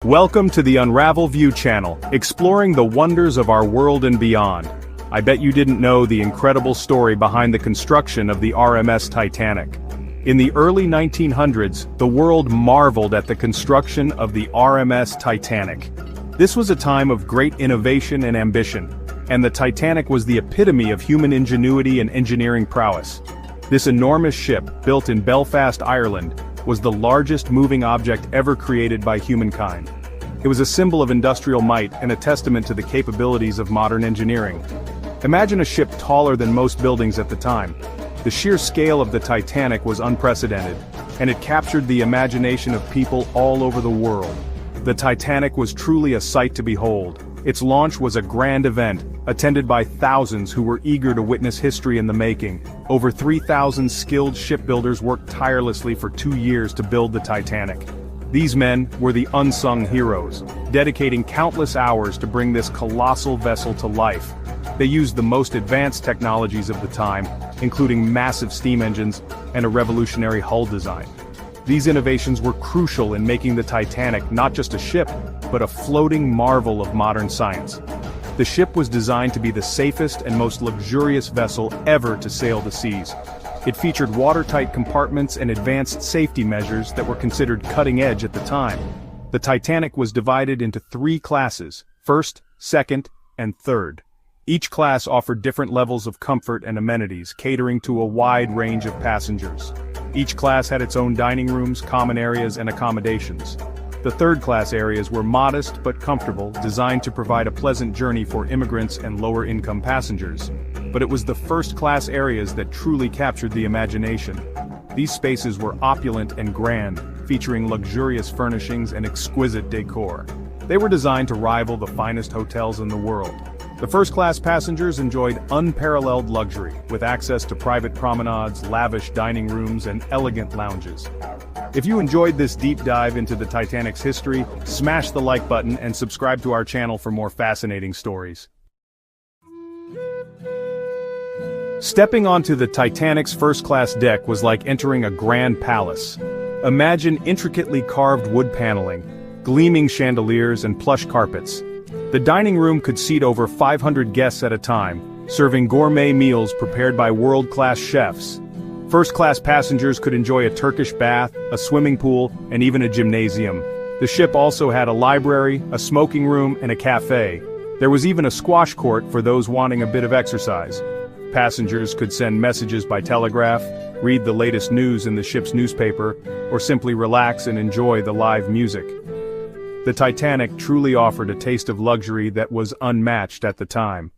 Welcome to the Unravel View channel, exploring the wonders of our world and beyond. I bet you didn't know the incredible story behind the construction of the RMS Titanic. In the early 1900s, the world marveled at the construction of the RMS Titanic. This was a time of great innovation and ambition, and the Titanic was the epitome of human ingenuity and engineering prowess. This enormous ship, built in Belfast, Ireland, was the largest moving object ever created by humankind. It was a symbol of industrial might and a testament to the capabilities of modern engineering. Imagine a ship taller than most buildings at the time. The sheer scale of the Titanic was unprecedented, and it captured the imagination of people all over the world. The Titanic was truly a sight to behold. Its launch was a grand event, attended by thousands who were eager to witness history in the making. Over 3,000 skilled shipbuilders worked tirelessly for 2 years to build the Titanic. These men were the unsung heroes, dedicating countless hours to bring this colossal vessel to life. They used the most advanced technologies of the time, including massive steam engines and a revolutionary hull design. These innovations were crucial in making the Titanic not just a ship, but a floating marvel of modern science. The ship was designed to be the safest and most luxurious vessel ever to sail the seas. It featured watertight compartments and advanced safety measures that were considered cutting-edge at the time. The Titanic was divided into 3 classes: first, second, and third. Each class offered different levels of comfort and amenities, catering to a wide range of passengers. Each class had its own dining rooms, common areas, and accommodations. The third-class areas were modest but comfortable, designed to provide a pleasant journey for immigrants and lower-income passengers. But it was the first-class areas that truly captured the imagination. These spaces were opulent and grand, featuring luxurious furnishings and exquisite decor. They were designed to rival the finest hotels in the world. The first-class passengers enjoyed unparalleled luxury, with access to private promenades, lavish dining rooms, and elegant lounges. If you enjoyed this deep dive into the Titanic's history, smash the like button and subscribe to our channel for more fascinating stories. Stepping onto the Titanic's first-class deck was like entering a grand palace. Imagine intricately carved wood paneling, gleaming chandeliers, and plush carpets. The dining room could seat over 500 guests at a time, serving gourmet meals prepared by world-class chefs. First-class passengers could enjoy a Turkish bath, a swimming pool, and even a gymnasium. The ship also had a library, a smoking room, and a cafe. There was even a squash court for those wanting a bit of exercise. Passengers could send messages by telegraph, read the latest news in the ship's newspaper, or simply relax and enjoy the live music. The Titanic truly offered a taste of luxury that was unmatched at the time.